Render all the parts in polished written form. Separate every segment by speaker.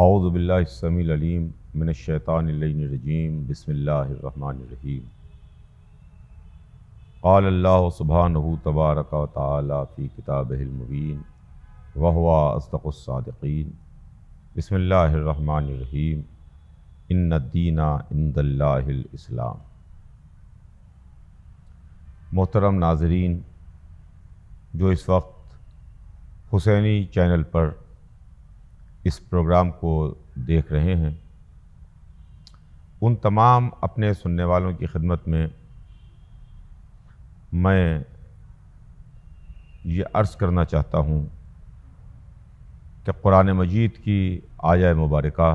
Speaker 1: اعوذ باللہ السمیع العلیم من الشیطان اللعین الرجیم بسم اللہ الرحمن الرحیم قال اللہ سبحانہ تبارک و تعالی فی کتابہ المبین وہو اصدق الصادقین بسم اللہ الرحمن الرحیم ان الدین عند اللہ الاسلام۔ محترم ناظرین جو اس وقت حسینی چینل پر اس پروگرام کو دیکھ رہے ہیں، ان تمام اپنے سننے والوں کی خدمت میں میں یہ عرض کرنا چاہتا ہوں کہ قرآن مجید کی آیہ مبارکہ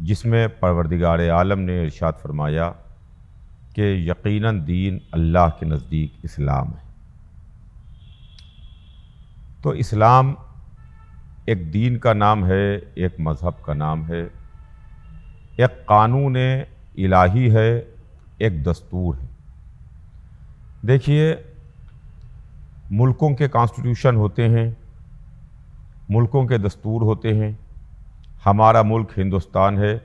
Speaker 1: جس میں پروردگار عالم نے ارشاد فرمایا کہ یقیناً دین اللہ کے نزدیک اسلام ہے، تو اسلام ایک دین کا نام ہے، ایک مذہب کا نام ہے، ایک قانون الہی ہے، ایک دستور ہے۔ دیکھیے، ملکوں کے کانسٹیٹیوشن ہوتے ہیں، ملکوں کے دستور ہوتے ہیں۔ ہمارا ملک ہندوستان ہے،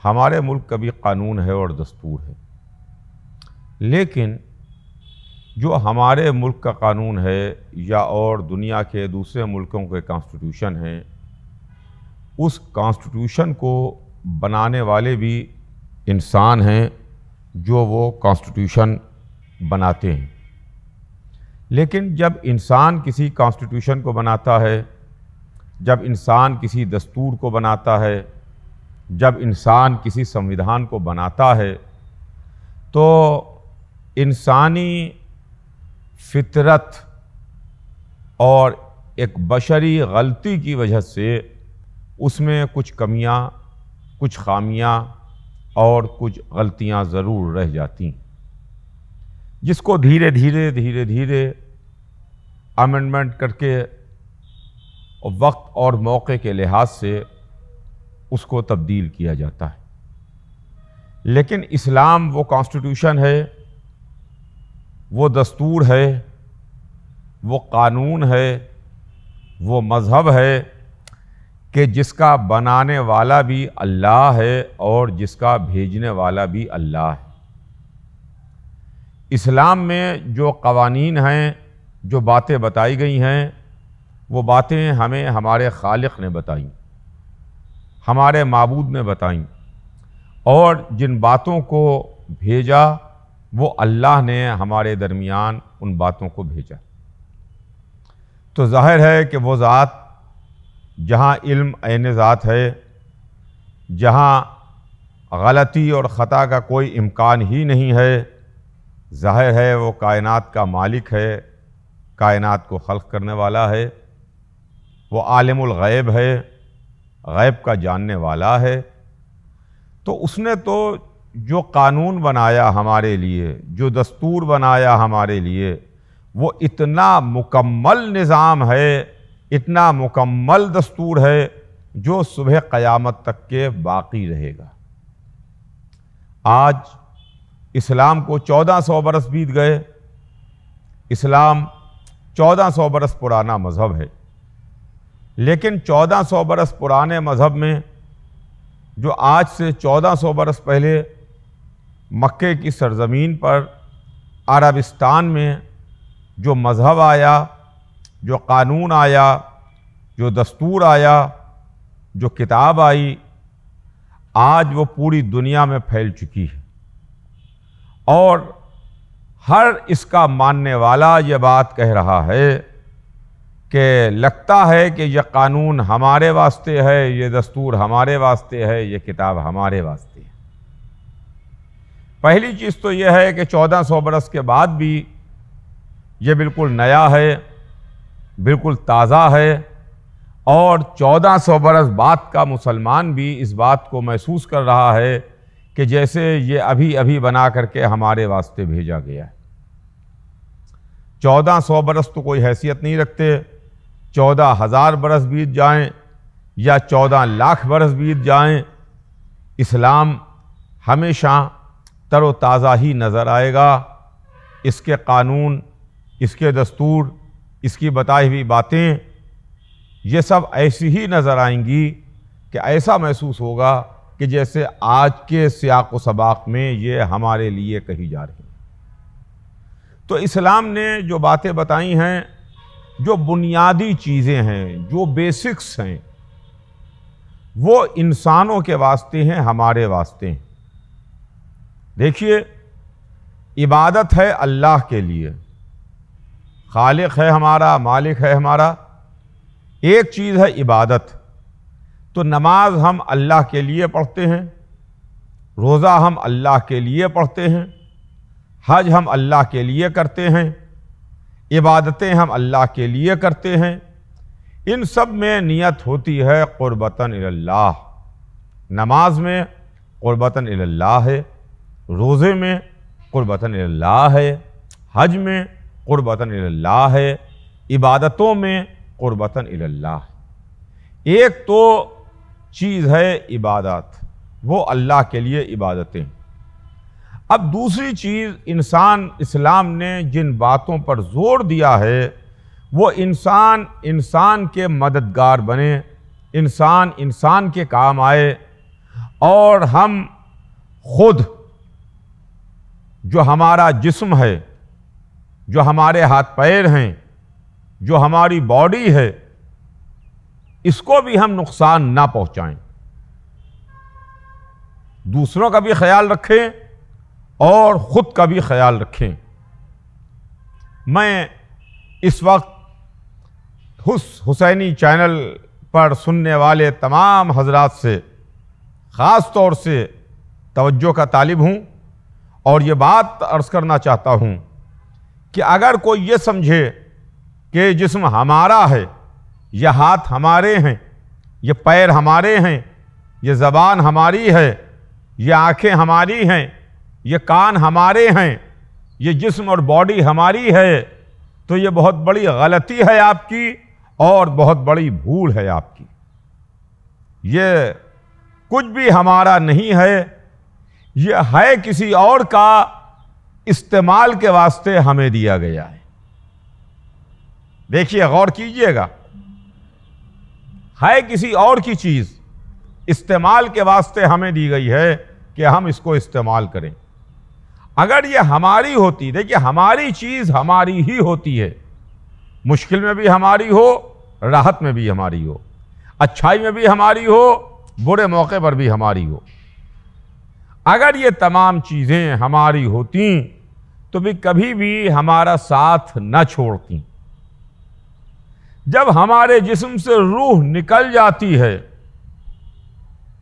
Speaker 1: ہمارے ملک کا بھی قانون ہے اور دستور ہے، لیکن جو ہمارے ملک کا قانون ہے یا اور دنیا کے دوسرے ملکوں کے کانسٹیٹیوشن ہیں، اس کانسٹیٹیوشن کو بنانے والے بھی انسان ہیں جو وہ کانسٹیٹیوشن بناتے ہیں۔ لیکن جب انسان کسی کانسٹیٹیوشن کو بناتا ہے، جب انسان کسی دستور کو بناتا ہے، جب انسان کسی سموِدھان کو بناتا ہے، تو انسانی فطرت اور ایک بشری غلطی کی وجہ سے اس میں کچھ کمیاں، کچھ خامیاں اور کچھ غلطیاں ضرور رہ جاتی ہیں، جس کو دھیرے دھیرے امینڈمنٹ کر کے وقت اور موقع کے لحاظ سے اس کو تبدیل کیا جاتا ہے۔ لیکن اسلام وہ کانسٹیٹیوشن ہے، وہ دستور ہے، وہ قانون ہے، وہ مذہب ہے کہ جس کا بنانے والا بھی اللہ ہے اور جس کا بھیجنے والا بھی اللہ ہے۔ اسلام میں جو قوانین ہیں، جو باتیں بتائی گئی ہیں، وہ باتیں ہمیں ہمارے خالق نے بتائیں، ہمارے معبود نے بتائیں، اور جن باتوں کو بھیجا وہ اللہ نے ہمارے درمیان ان باتوں کو بھیجا۔ تو ظاہر ہے کہ وہ ذات جہاں علم عین ذات ہے، جہاں غلطی اور خطا کا کوئی امکان ہی نہیں ہے، ظاہر ہے وہ کائنات کا مالک ہے، کائنات کو خلق کرنے والا ہے، وہ عالم الغیب ہے، غیب کا جاننے والا ہے۔ تو اس نے تو جو قانون بنایا ہمارے لیے، جو دستور بنایا ہمارے لیے، وہ اتنا مکمل نظام ہے، اتنا مکمل دستور ہے جو صبح قیامت تک کے باقی رہے گا۔ آج اسلام کو 1400 برس بیت گئے، اسلام 1400 برس پرانا مذہب ہے، لیکن 1400 برس پرانے مذہب میں جو آج سے 1400 برس پہلے مکے کی سرزمین پر عربستان میں جو مذہب آیا، جو قانون آیا، جو دستور آیا، جو کتاب آئی، آج وہ پوری دنیا میں پھیل چکی ہے، اور ہر اس کا ماننے والا یہ بات کہہ رہا ہے کہ لگتا ہے کہ یہ قانون ہمارے واسطے ہے، یہ دستور ہمارے واسطے ہے، یہ کتاب ہمارے واسطے ہے۔ پہلی چیز تو یہ ہے کہ 1400 برس کے بعد بھی یہ بالکل نیا ہے، بالکل تازہ ہے، اور 1400 برس بعد کا مسلمان بھی اس بات کو محسوس کر رہا ہے کہ جیسے یہ ابھی ابھی بنا کر کے ہمارے واسطے بھیجا گیا ہے۔ 1400 برس تو کوئی حیثیت نہیں رکھتے، 14,000 برس بیت جائیں یا 14 لاکھ برس بیت جائیں، اسلام ہمیشہ تر و تازہ ہی نظر آئے گا۔ اس کے قانون، اس کے دستور، اس کی بتائی ہوئی باتیں، یہ سب ایسی ہی نظر آئیں گی کہ ایسا محسوس ہوگا کہ جیسے آج کے سیاق و سباق میں یہ ہمارے لیے کہی جا رہی ہیں۔ تو اسلام نے جو باتیں بتائی ہیں، جو بنیادی چیزیں ہیں، جو بیسکس ہیں، وہ انسانوں کے واسطے ہیں، ہمارے واسطے ہیں۔ دیکھیے، عبادت ہے اللہ کے لیے، خالق ہے ہمارا، مالک ہے ہمارا، ایک چیز ہے عبادت۔ تو نماز ہم اللہ کے لیے پڑھتے ہیں، روزہ ہم اللہ کے لیے پڑھتے ہیں، حج ہم اللہ کے لیے کرتے ہیں، عبادتیں ہم اللہ کے لیے کرتے ہیں۔ ان سب میں نیت ہوتی ہے قربتاً اللہ۔ نماز میں قربتاً اللہ ہے، روزے میں قربتاً اللہ ہے، حج میں قربتاً اللہ ہے، عبادتوں میں قربتاً اللہ ہے۔ ایک تو چیز ہے عبادات، وہ اللہ کے لیے عبادتیں۔ اب دوسری چیز، اسلام نے جن باتوں پر زور دیا ہے وہ انسان کے مددگار بنے، انسان کے کام آئے، اور ہم خود جو ہمارا جسم ہے، جو ہمارے ہاتھ پیر ہیں، جو ہماری باڈی ہے، اس کو بھی ہم نقصان نہ پہنچائیں، دوسروں کا بھی خیال رکھیں اور خود کا بھی خیال رکھیں۔ میں اس وقت حسینی چینل پر سننے والے تمام حضرات سے خاص طور سے توجہ کا طالب ہوں، اور یہ بات عرض کرنا چاہتا ہوں کہ اگر کوئی یہ سمجھے کہ جسم ہمارا ہے، یہ ہاتھ ہمارے ہیں، یہ پیر ہمارے ہیں، یہ زبان ہماری ہے، یہ آنکھیں ہماری ہیں، یہ کان ہمارے ہیں، یہ جسم اور باڈی ہماری ہے، تو یہ بہت بڑی غلطی ہے آپ کی، اور بہت بڑی بھول ہے آپ کی۔ یہ کچھ بھی ہمارا نہیں ہے، یہ ہے کسی اور کا، استعمال کے واسطے ہمیں دیا گیا ہے۔ دیکھیے، غور کیجئے گا، ہے کسی اور کی چیز، استعمال کے واسطے ہمیں دی گئی ہے کہ ہم اس کو استعمال کریں۔ اگر یہ ہماری ہوتی، دیکھیے ہماری چیز ہماری ہی ہوتی ہے، مشکل میں بھی ہماری ہو، راحت میں بھی ہماری ہو، اچھائی میں بھی ہماری ہو، برے موقع پر بھی ہماری ہو۔ اگر یہ تمام چیزیں ہماری ہوتیں تو بھی کبھی بھی ہمارا ساتھ نہ چھوڑتیں۔ جب ہمارے جسم سے روح نکل جاتی ہے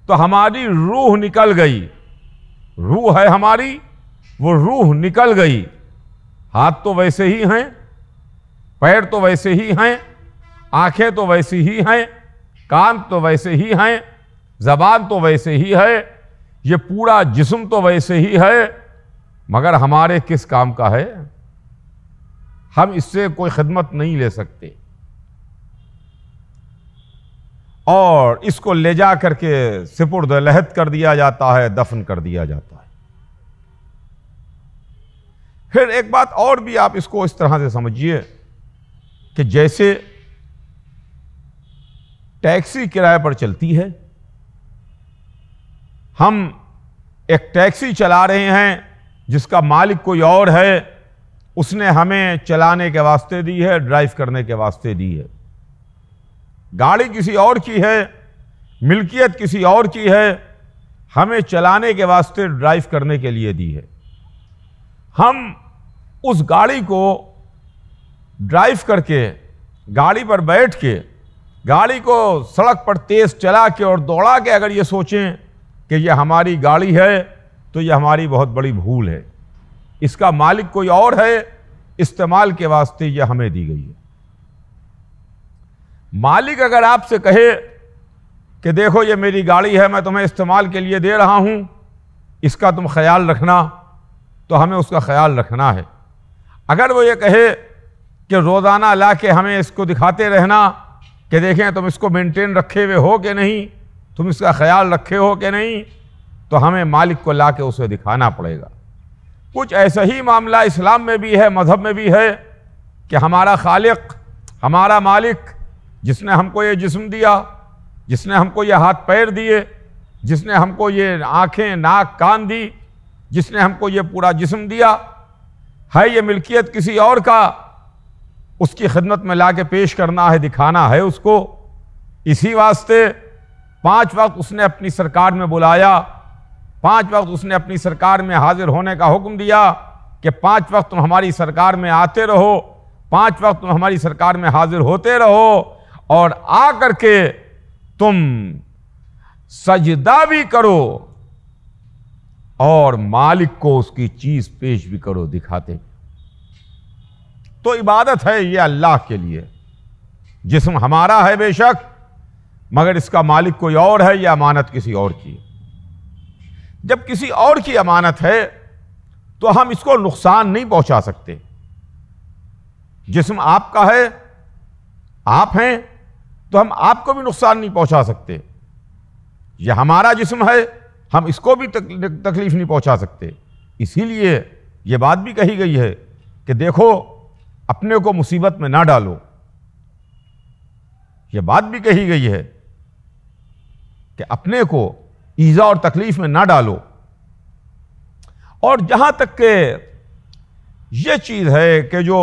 Speaker 1: تو ہماری روح نکل گئی، روح ہے ہماری، وہ روح نکل گئی۔ ہاتھ تو ویسے ہی ہیں، پیر تو ویسے ہی ہیں، آنکھیں تو ویسے ہی ہیں، کان تو ویسے ہی ہیں، زبان تو ویسے ہی ہے، یہ پورا جسم تو ویسے ہی ہے، مگر ہمارے کس کام کا ہے؟ ہم اس سے کوئی خدمت نہیں لے سکتے، اور اس کو لے جا کر کے سپرد لحد کر دیا جاتا ہے، دفن کر دیا جاتا ہے۔ پھر ایک بات اور بھی آپ اس کو اس طرح سے سمجھیے کہ جیسے ٹیکسی کرائے پر چلتی ہے، ہم ایک ٹیکسی چلا رہے ہیں جس کا مالک کوئی اور ہے، اس نے ہمیں چلانے کے واسطے دی ہے، ڈرائیو کرنے کے واسطے دی ہے۔ گاڑی کسی اور کی ہے، ملکیت کسی اور کی ہے، ہمیں چلانے کے واسطے ڈرائیو کرنے کے لیے دی ہے۔ ہم اس گاڑی کو ڈرائیو کر کے، گاڑی پر بیٹھ کے، گاڑی کو سڑک پر تیز چلا کے اور دوڑا کے اگر یہ سوچیں کہ یہ ہماری گاڑی ہے تو یہ ہماری بہت بڑی بھول ہے۔ اس کا مالک کوئی اور ہے، استعمال کے واسطے یہ ہمیں دی گئی ہے۔ مالک اگر آپ سے کہے کہ دیکھو یہ میری گاڑی ہے، میں تمہیں استعمال کے لیے دے رہا ہوں، اس کا تم خیال رکھنا، تو ہمیں اس کا خیال رکھنا ہے۔ اگر وہ یہ کہے کہ روزانہ لا کے ہمیں اس کو دکھاتے رہنا کہ دیکھیں تم اس کو مینٹین رکھے ہوئے ہو کہ نہیں، تم اس کا خیال رکھے ہو کہ نہیں، تو ہمیں مالک کو لا کے اسے دکھانا پڑے گا۔ کچھ ایسا ہی معاملہ اسلام میں بھی ہے، مذہب میں بھی ہے، کہ ہمارا خالق، ہمارا مالک، جس نے ہم کو یہ جسم دیا، جس نے ہم کو یہ ہاتھ پیر دیے، جس نے ہم کو یہ آنکھیں ناک کان دی، جس نے ہم کو یہ پورا جسم دیا، ہے یہ ملکیت کسی اور کا، اس کی خدمت میں لا کے پیش کرنا ہے، دکھانا ہے اس کو۔ اسی واسطے 5 وقت اس نے اپنی سرکار میں بلایا، 5 وقت اس نے اپنی سرکار میں حاضر ہونے کا حکم دیا کہ 5 وقت تم ہماری سرکار میں آتے رہو، 5 وقت تم ہماری سرکار میں حاضر ہوتے رہو، اور آ کر کے تم سجدہ بھی کرو اور مالک کو اس کی چیز پیش بھی کرو، دکھاتے۔ تو عبادت ہے یہ اللہ کے لیے، جسم ہمارا ہے بے شک، مگر اس کا مالک کوئی اور ہے، یہ امانت کسی اور کی۔ جب کسی اور کی امانت ہے تو ہم اس کو نقصان نہیں پہنچا سکتے۔ جسم آپ کا ہے، آپ ہیں، تو ہم آپ کو بھی نقصان نہیں پہنچا سکتے۔ یہ ہمارا جسم ہے، ہم اس کو بھی تکلیف نہیں پہنچا سکتے۔ اسی لیے یہ بات بھی کہی گئی ہے کہ دیکھو اپنے کو مصیبت میں نہ ڈالو۔ یہ بات بھی کہی گئی ہے کہ اپنے کو ایذا اور تکلیف میں نہ ڈالو۔ اور جہاں تک کہ یہ چیز ہے کہ جو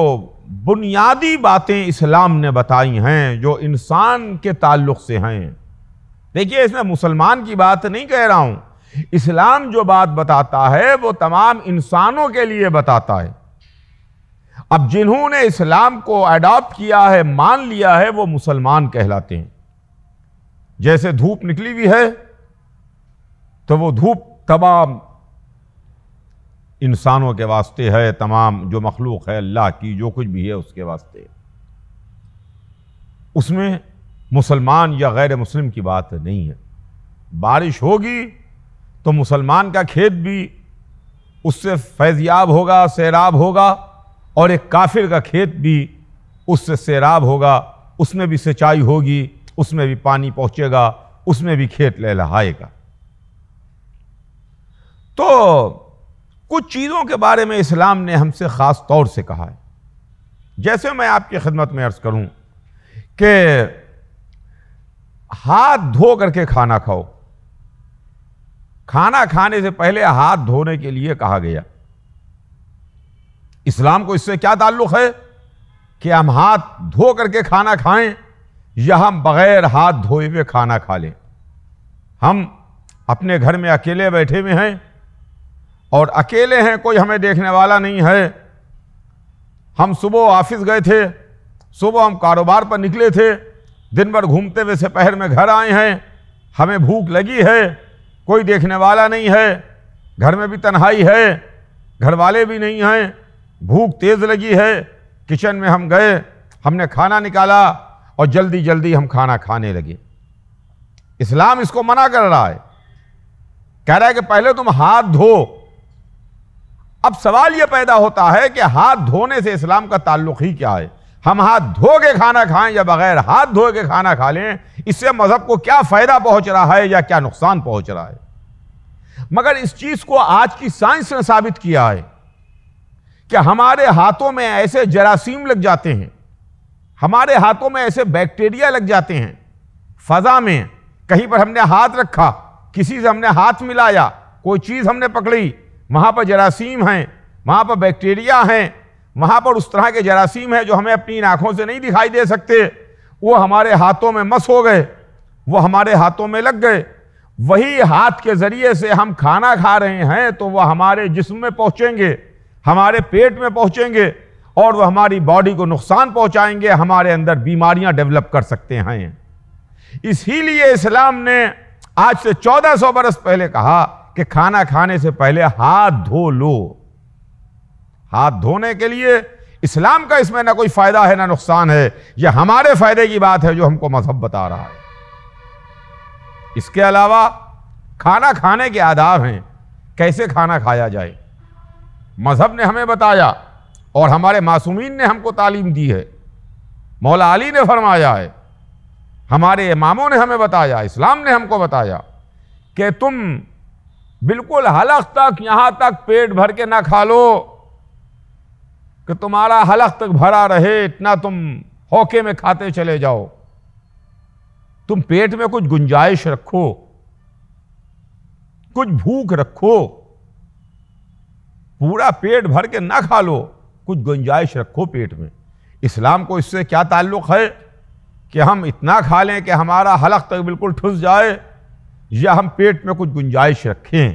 Speaker 1: بنیادی باتیں اسلام نے بتائی ہیں جو انسان کے تعلق سے ہیں، دیکھیے اس میں مسلمان کی بات نہیں کہہ رہا ہوں، اسلام جو بات بتاتا ہے وہ تمام انسانوں کے لیے بتاتا ہے۔ اب جنہوں نے اسلام کو اڈاپٹ کیا ہے، مان لیا ہے، وہ مسلمان کہلاتے ہیں۔ جیسے دھوپ نکلی ہوئی ہے تو وہ دھوپ تمام انسانوں کے واسطے ہے، تمام جو مخلوق ہے اللہ کی، جو کچھ بھی ہے اس کے واسطے۔ اس میں مسلمان یا غیر مسلم کی بات نہیں ہے۔ بارش ہوگی تو مسلمان کا کھیت بھی اس سے فیضیاب ہوگا، سیراب ہوگا، اور ایک کافر کا کھیت بھی اس سے سیراب ہوگا، اس میں بھی سچائی ہوگی، اس میں بھی پانی پہنچے گا، اس میں بھی کھیت لہلہائے گا۔ تو کچھ چیزوں کے بارے میں اسلام نے ہم سے خاص طور سے کہا ہے۔ جیسے میں آپ کی خدمت میں عرض کروں کہ ہاتھ دھو کر کے کھانا کھاؤ۔ کھانا کھانے سے پہلے ہاتھ دھونے کے لیے کہا گیا۔ اسلام کو اس سے کیا تعلق ہے کہ ہم ہاتھ دھو کر کے کھانا کھائیں یا ہم بغیر ہاتھ دھوئے ہوئے کھانا کھا لیں؟ ہم اپنے گھر میں اکیلے بیٹھے ہوئے ہیں اور اکیلے ہیں، کوئی ہمیں دیکھنے والا نہیں ہے۔ ہم صبح آفس گئے تھے، صبح ہم کاروبار پر نکلے تھے، دن بھر گھومتے ہوئے دوپہر میں گھر آئے ہیں، ہمیں بھوک لگی ہے، کوئی دیکھنے والا نہیں ہے، گھر میں بھی تنہائی ہے، گھر والے بھی نہیں ہیں، بھوک تیز لگی ہے، کچن میں ہم گئے، ہم نے کھانا نکالا اور جلدی جلدی ہم کھانا کھانے لگے۔ اسلام اس کو منع کر رہا ہے، کہہ رہا ہے کہ پہلے تم ہاتھ دھو۔ اب سوال یہ پیدا ہوتا ہے کہ ہاتھ دھونے سے اسلام کا تعلق ہی کیا ہے؟ ہم ہاتھ دھو کے کھانا کھائیں یا بغیر ہاتھ دھو کے کھانا کھا لیں، اس سے مذہب کو کیا فائدہ پہنچ رہا ہے یا کیا نقصان پہنچ رہا ہے؟ مگر اس چیز کو آج کی سائنس نے ثابت کیا ہے کہ ہمارے ہاتھوں میں ایسے جراثیم لگ جاتے ہیں، ہمارے ہاتھوں میں ایسے بیکٹیریا لگ جاتے ہیں، فضا میں کہیں پر ہم نے ہاتھ رکھا، کسی سے ہم نے ہاتھ ملایا، کوئی چیز ہم نے پکڑی، وہاں پر جراثیم ہیں، وہاں پر بیکٹیریا ہیں، وہاں پر اس طرح کے جراثیم ہیں جو ہمیں اپنی آنکھوں سے نہیں دکھائی دے سکتے، وہ ہمارے ہاتھوں میں مس ہو گئے، وہ ہمارے ہاتھوں میں لگ گئے۔ وہی ہاتھ کے ذریعے سے ہم کھانا کھا رہے ہیں تو وہ ہمارے جسم میں پہنچیں گے، ہمارے پیٹ میں پہنچیں گے اور وہ ہماری باڈی کو نقصان پہنچائیں گے، ہمارے اندر بیماریاں ڈیولپ کر سکتے ہیں۔ اسی لیے اسلام نے آج سے 1400 برس پہلے کہا کہ کھانا کھانے سے پہلے ہاتھ دھو لو۔ ہاتھ دھونے کے لیے اسلام کا اس میں نہ کوئی فائدہ ہے نہ نقصان ہے، یہ ہمارے فائدے کی بات ہے جو ہم کو مذہب بتا رہا ہے۔ اس کے علاوہ کھانا کھانے کے آداب ہیں، کیسے کھانا کھایا جائے، مذہب نے ہمیں بتایا اور ہمارے معصومین نے ہم کو تعلیم دی ہے۔ مولا علی نے فرمایا ہے، ہمارے اماموں نے ہمیں بتایا، اسلام نے ہم کو بتایا کہ تم بالکل حلق تک، یہاں تک پیٹ بھر کے نہ کھا لو کہ تمہارا حلق تک بھرا رہے، اتنا تم ہوکے میں کھاتے چلے جاؤ۔ تم پیٹ میں کچھ گنجائش رکھو، کچھ بھوک رکھو، پورا پیٹ بھر کے نہ کھا لو، کچھ گنجائش رکھو پیٹ میں۔ اسلام کو اس سے کیا تعلق ہے کہ ہم اتنا کھا لیں کہ ہمارا حلق تک بالکل ٹھس جائے، یا ہم پیٹ میں کچھ گنجائش رکھیں؟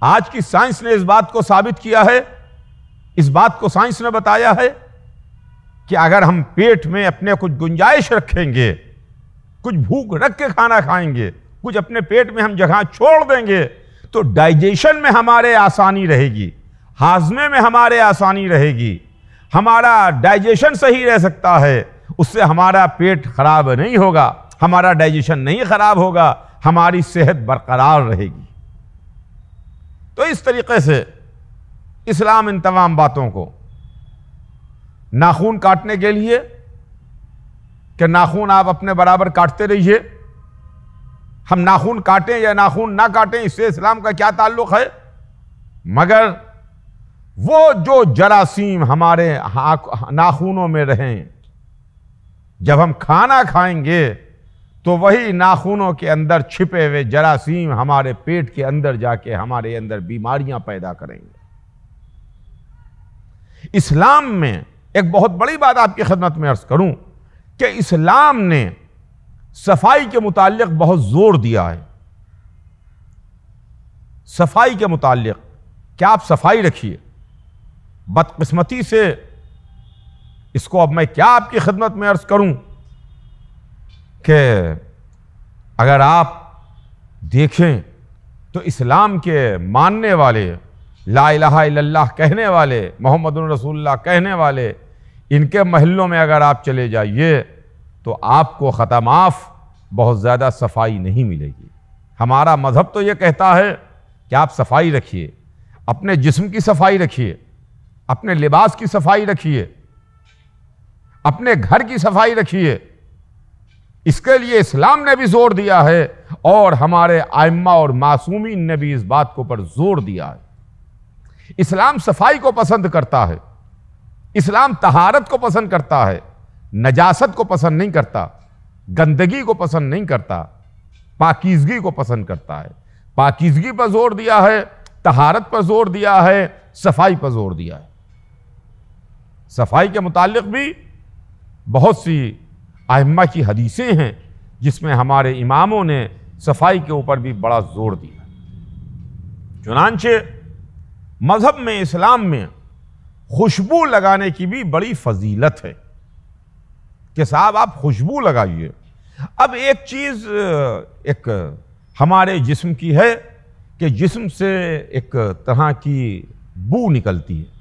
Speaker 1: آج کی سائنس نے اس بات کو ثابت کیا ہے، اس بات کو سائنس نے بتایا ہے کہ اگر ہم پیٹ میں اپنے کچھ گنجائش رکھیں گے، کچھ بھوک رکھ کے کھانا کھائیں گے، کچھ اپنے پیٹ میں ہم جگہ چھوڑ دیں گے، تو ڈائجیشن میں ہمارے آسانی رہے گی، ہاضمے میں ہمارے آسانی رہے گی، ہمارا ڈائجیشن صحیح رہ سکتا ہے، اس سے ہمارا پیٹ خراب نہیں ہوگا، ہمارا ڈائجیشن نہیں خراب ہوگا، ہماری صحت برقرار رہے گی۔ تو اس طریقے سے اسلام ان تمام باتوں کو، ناخون کاٹنے کے لیے کہ ناخون آپ اپنے برابر کاٹتے رہیے، ہم ناخون کاٹیں یا ناخون نہ کاٹیں اس سے اسلام کا کیا تعلق ہے؟ مگر وہ جو جراثیم ہمارے ناخونوں میں رہیں، جب ہم کھانا کھائیں گے تو وہی ناخونوں کے اندر چھپے ہوئے جراثیم ہمارے پیٹ کے اندر جا کے ہمارے اندر بیماریاں پیدا کریں گے۔ اسلام میں ایک بہت بڑی بات آپ کی خدمت میں عرض کروں کہ اسلام نے صفائی کے متعلق بہت زور دیا ہے۔ صفائی کے متعلق کہ آپ صفائی رکھیے۔ بدقسمتی سے اس کو اب میں کیا آپ کی خدمت میں عرض کروں کہ اگر آپ دیکھیں تو اسلام کے ماننے والے، لا الہ الا اللہ کہنے والے، محمد رسول اللہ کہنے والے، ان کے محلوں میں اگر آپ چلے جائیے تو آپ کو خطا معاف بہت زیادہ صفائی نہیں ملے گی۔ ہمارا مذہب تو یہ کہتا ہے کہ آپ صفائی رکھیے، اپنے جسم کی صفائی رکھیے، اپنے لباس کی صفائی رکھیے، اپنے گھر کی صفائی رکھیے۔ اس کے لیے اسلام نے بھی زور دیا ہے اور ہمارے ائمہ اور معصومین نے بھی اس بات کو پر زور دیا ہے۔ اسلام صفائی کو پسند کرتا ہے، اسلام طہارت کو پسند کرتا ہے، نجاست کو پسند نہیں کرتا، گندگی کو پسند نہیں کرتا، پاکیزگی کو پسند کرتا ہے۔ پاکیزگی پر زور دیا ہے، طہارت پر زور دیا ہے، صفائی پر زور دیا ہے۔ صفائی کے متعلق بھی بہت سی ائمہ کی حدیثیں ہیں جس میں ہمارے اماموں نے صفائی کے اوپر بھی بڑا زور دیا۔ چنانچہ مذہب میں، اسلام میں خوشبو لگانے کی بھی بڑی فضیلت ہے کہ صاحب آپ خوشبو لگائیے۔ اب ایک چیز ایک ہمارے جسم کی ہے کہ جسم سے ایک طرح کی بو نکلتی ہے،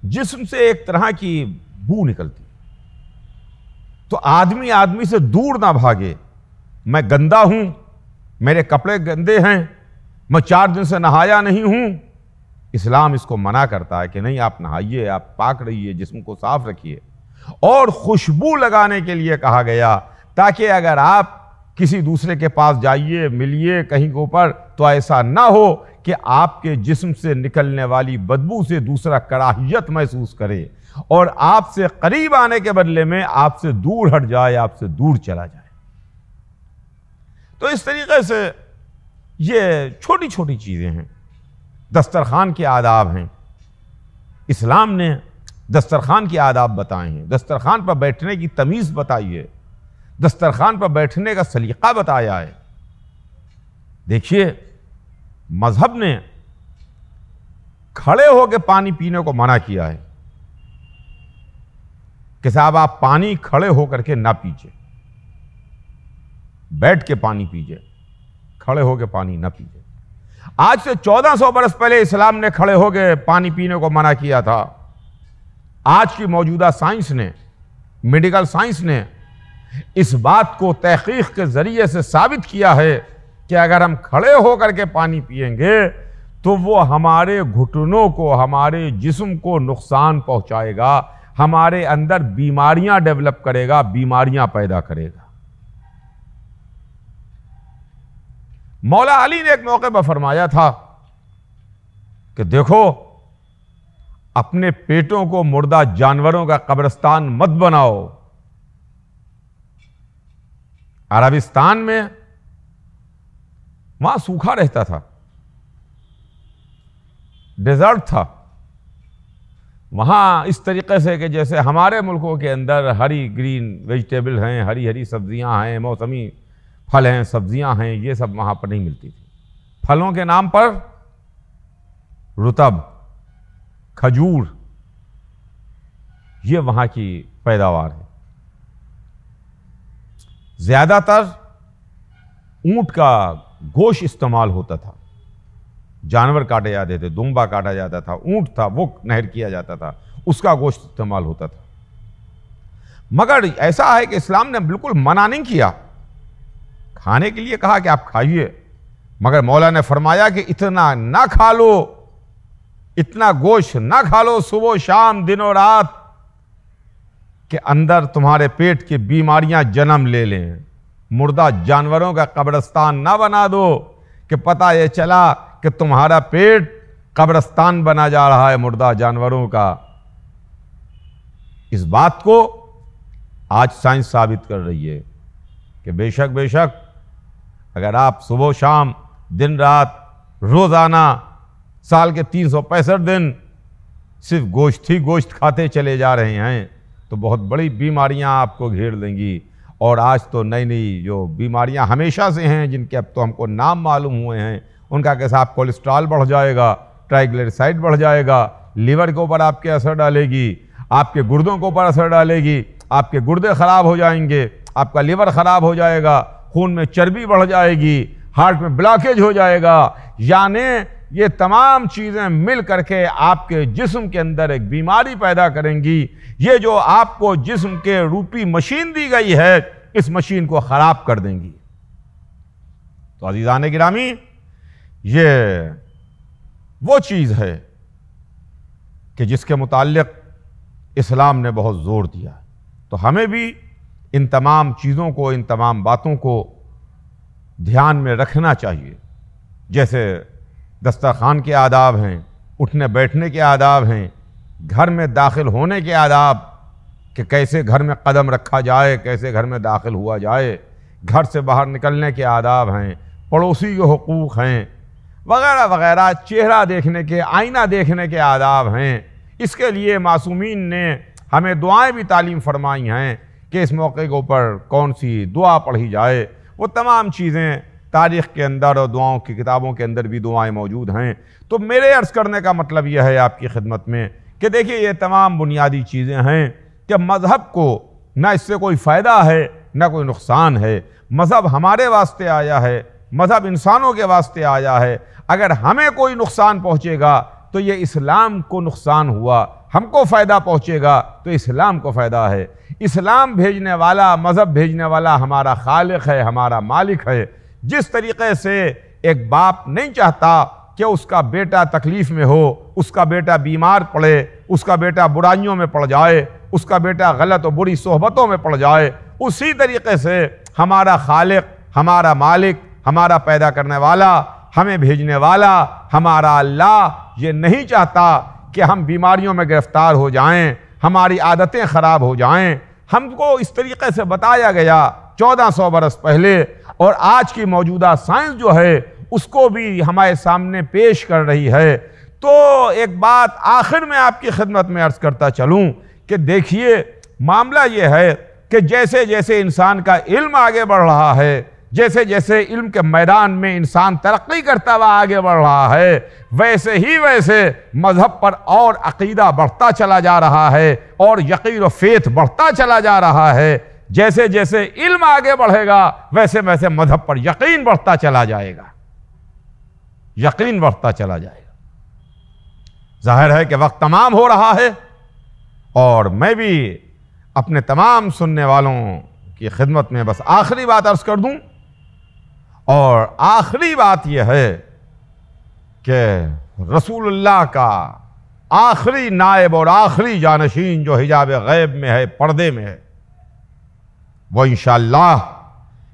Speaker 1: جسم سے ایک طرح کی بو نکلتی ہے، تو آدمی سے دور نہ بھاگے۔ میں گندا ہوں، میرے کپڑے گندے ہیں، میں 4 دن سے نہایا نہیں ہوں، اسلام اس کو منع کرتا ہے کہ نہیں، آپ نہائیے، آپ پاک رہیے، جسم کو صاف رکھیے۔ اور خوشبو لگانے کے لیے کہا گیا تاکہ اگر آپ کسی دوسرے کے پاس جائیے، ملیے کہیں کے اوپر، تو ایسا نہ ہو کہ آپ کے جسم سے نکلنے والی بدبو سے دوسرا کراہیت محسوس کرے اور آپ سے قریب آنے کے بدلے میں آپ سے دور ہٹ جائے، آپ سے دور چلا جائے۔ تو اس طریقے سے یہ چھوٹی چھوٹی چیزیں ہیں۔ دسترخوان کے آداب ہیں، اسلام نے دسترخوان کے آداب بتائے ہیں، دسترخوان پر بیٹھنے کی تمیز بتائی ہے، دسترخوان پر بیٹھنے کا سلیقہ بتایا ہے۔ دیکھیے، مذہب نے کھڑے ہو کے پانی پینے کو منع کیا ہے کہ صاحب آپ پانی کھڑے ہو کر کے نہ پیجیے، بیٹھ کے پانی پیجیے، کھڑے ہو کے پانی نہ پیجیے۔ آج سے 1400 برس پہلے اسلام نے کھڑے ہو کے پانی پینے کو منع کیا تھا۔ آج کی موجودہ سائنس نے، میڈیکل سائنس نے اس بات کو تحقیق کے ذریعے سے ثابت کیا ہے کہ اگر ہم کھڑے ہو کر کے پانی پئیں گے تو وہ ہمارے گھٹنوں کو، ہمارے جسم کو نقصان پہنچائے گا، ہمارے اندر بیماریاں ڈیولپ کرے گا، بیماریاں پیدا کرے گا۔ مولا علی نے ایک موقع پر فرمایا تھا کہ دیکھو، اپنے پیٹوں کو مردہ جانوروں کا قبرستان مت بناؤ، عربستان میں وہاں سوکھا رہتا تھا، ڈیزرٹ تھا، وہاں اس طریقے سے کہ جیسے ہمارے ملکوں کے اندر ہری گرین ویجیٹیبل ہیں، ہری ہری سبزیاں ہیں، موسمی پھل ہیں، سبزیاں ہیں، یہ سب وہاں پر نہیں ملتی تھی۔ پھلوں کے نام پر رطب، کھجور، یہ وہاں کی پیداوار ہے۔ زیادہ تر اونٹ کا گوشت استعمال ہوتا تھا، جانور کاٹے جاتے تھے، دمبا کاٹا جاتا تھا، اونٹ تھا وہ نہر کیا جاتا تھا، اس کا گوشت استعمال ہوتا تھا۔ مگر ایسا ہے کہ اسلام نے بالکل منع نہیں کیا، کھانے کے لیے کہا کہ آپ کھائیے، مگر مولا نے فرمایا کہ اتنا نہ کھا لو، اتنا گوشت نہ کھا لو صبح و شام، دن و رات، کہ اندر تمہارے پیٹ کی بیماریاں جنم لے لیں۔ مردہ جانوروں کا قبرستان نہ بنا دو کہ پتہ یہ چلا کہ تمہارا پیٹ قبرستان بنا جا رہا ہے مردہ جانوروں کا۔ اس بات کو آج سائنس ثابت کر رہی ہے کہ بے شک اگر آپ صبح و شام، دن رات، روزانہ، سال کے 365 دن صرف گوشت ہی گوشت کھاتے چلے جا رہے ہیں تو بہت بڑی بیماریاں آپ کو گھیر لیں گی۔ اور آج تو نئی نئی جو بیماریاں ہمیشہ سے ہیں، جن کے اب تو ہم کو نام معلوم ہوئے ہیں، ان کا کیسا آپ کولیسٹرول بڑھ جائے گا، ٹرائیگلیسرائڈ بڑھ جائے گا، لیور کے اوپر آپ کے اثر ڈالے گی، آپ کے گردوں کے اوپر اثر ڈالے گی، آپ کے گردے خراب ہو جائیں گے، آپ کا لیور خراب ہو جائے گا، خون میں چربی بڑھ جائے گی، ہارٹ میں بلاکیج ہو جائے گا۔ یعنی یہ تمام چیزیں مل کر کے آپ کے جسم کے اندر ایک بیماری پیدا کریں گی۔ یہ جو آپ کو جسم کے روپی مشین دی گئی ہے، اس مشین کو خراب کر دیں گی۔ تو عزیزان گرامی، یہ وہ چیز ہے کہ جس کے متعلق اسلام نے بہت زور دیا۔ تو ہمیں بھی ان تمام چیزوں کو، ان تمام باتوں کو دھیان میں رکھنا چاہیے۔ جیسے دسترخوان کے آداب ہیں، اٹھنے بیٹھنے کے آداب ہیں، گھر میں داخل ہونے کے آداب کہ کیسے گھر میں قدم رکھا جائے، کیسے گھر میں داخل ہوا جائے، گھر سے باہر نکلنے کے آداب ہیں، پڑوسی کے حقوق ہیں، وغیرہ وغیرہ، چہرہ دیکھنے کے، آئینہ دیکھنے کے آداب ہیں۔ اس کے لیے معصومین نے ہمیں دعائیں بھی تعلیم فرمائی ہیں کہ اس موقع کے اوپر کون سی دعا پڑھی جائے۔ وہ تمام چیزیں تاریخ کے اندر اور دعاؤں کی کتابوں کے اندر بھی دعائیں موجود ہیں۔ تو میرے عرض کرنے کا مطلب یہ ہے آپ کی خدمت میں کہ دیکھیے یہ تمام بنیادی چیزیں ہیں کہ مذہب کو نہ اس سے کوئی فائدہ ہے نہ کوئی نقصان ہے۔ مذہب ہمارے واسطے آیا ہے، مذہب انسانوں کے واسطے آیا ہے۔ اگر ہمیں کوئی نقصان پہنچے گا تو یہ اسلام کو نقصان ہوا، ہم کو فائدہ پہنچے گا تو اسلام کو فائدہ ہے۔ اسلام بھیجنے والا، مذہب بھیجنے والا ہمارا خالق ہے، ہمارا مالک ہے۔ جس طریقے سے ایک باپ نہیں چاہتا کہ اس کا بیٹا تکلیف میں ہو، اس کا بیٹا بیمار پڑے، اس کا بیٹا برائیوں میں پڑ جائے، اس کا بیٹا غلط و بری صحبتوں میں پڑ جائے، اسی طریقے سے ہمارا خالق، ہمارا مالک، ہمارا پیدا کرنے والا، ہمیں بھیجنے والا، ہمارا اللہ یہ نہیں چاہتا کہ ہم بیماریوں میں گرفتار ہو جائیں، ہماری عادتیں خراب ہو جائیں۔ ہم کو اس طریقے سے بتایا گیا 1400 برس پہلے، اور آج کی موجودہ سائنس جو ہے اس کو بھی ہمارے سامنے پیش کر رہی ہے۔ تو ایک بات آخر میں آپ کی خدمت میں عرض کرتا چلوں کہ دیکھیے معاملہ یہ ہے کہ جیسے جیسے انسان کا علم آگے بڑھ رہا ہے، جیسے جیسے علم کے میدان میں انسان ترقی کرتا ہوا آگے بڑھ رہا ہے، ویسے ہی ویسے مذہب پر اور عقیدہ بڑھتا چلا جا رہا ہے اور یقین و فیتھ بڑھتا چلا جا رہا ہے۔ جیسے جیسے علم آگے بڑھے گا ویسے ویسے مذہب پر یقین بڑھتا چلا جائے گا، یقین بڑھتا چلا جائے گا۔ ظاہر ہے کہ وقت تمام ہو رہا ہے، اور میں بھی اپنے تمام سننے والوں کی خدمت میں بس آخری بات عرض کر دوں، اور آخری بات یہ ہے کہ رسول اللہ کا آخری نائب اور آخری جانشین جو حجاب غیب میں ہے، پردے میں ہے، وہ انشاءاللہ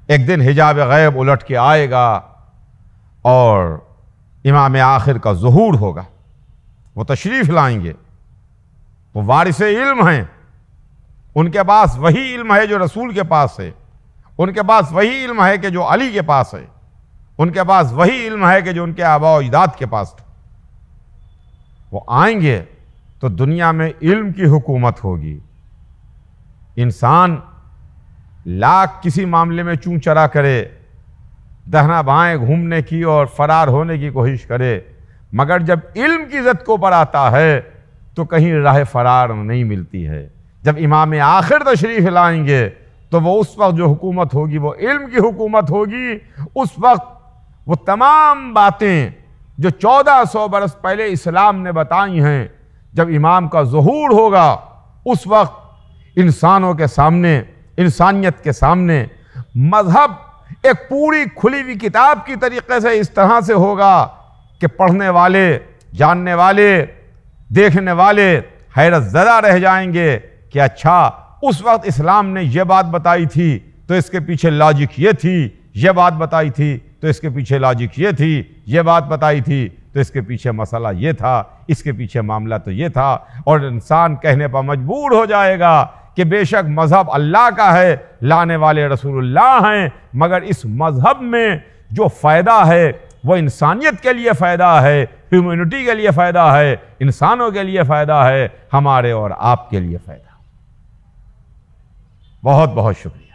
Speaker 1: ایک دن حجاب غیب الٹ کے آئے گا اور امام آخر کا ظہور ہوگا۔ وہ تشریف لائیں گے، وہ وارث علم ہیں، ان کے پاس وہی علم ہے جو رسول کے پاس ہے، ان کے پاس وہی علم ہے کہ جو علی کے پاس ہے، ان کے پاس وہی علم ہے کہ جو ان کے آباء و اجداد کے پاس تھا۔ وہ آئیں گے تو دنیا میں علم کی حکومت ہوگی۔ انسان لاکھ کسی معاملے میں چون چرا کرے، دہنا بائیں گھومنے کی اور فرار ہونے کی کوشش کرے، مگر جب علم کی ضد کو پر آتا ہے تو کہیں راہ فرار نہیں ملتی ہے۔ جب امام آخر تشریف لائیں گے تو وہ اس وقت جو حکومت ہوگی وہ علم کی حکومت ہوگی۔ اس وقت وہ تمام باتیں جو 1400 برس پہلے اسلام نے بتائی ہیں، جب امام کا ظہور ہوگا اس وقت انسانوں کے سامنے، انسانیت کے سامنے مذہب ایک پوری کھلی ہوئی کتاب کی طریقے سے اس طرح سے ہوگا کہ پڑھنے والے، جاننے والے، دیکھنے والے حیرت زدہ رہ جائیں گے کہ اچھا اس وقت اسلام نے یہ بات بتائی تھی تو اس کے پیچھے لاجک یہ تھی، یہ بات بتائی تھی تو اس کے پیچھے لاجک یہ تھی، یہ بات بتائی تھی تو اس کے پیچھے مسئلہ یہ تھا، اس کے پیچھے معاملہ تو یہ تھا۔ اور انسان کہنے پر مجبور ہو جائے گا کہ بے شک مذہب اللہ کا ہے، لانے والے رسول اللہ ہیں، مگر اس مذہب میں جو فائدہ ہے وہ انسانیت کے لیے فائدہ ہے، ہیومینٹی کے لیے فائدہ ہے، انسانوں کے لیے فائدہ ہے، ہمارے اور آپ کے لیے فائدہ۔ بہت بہت شکریہ۔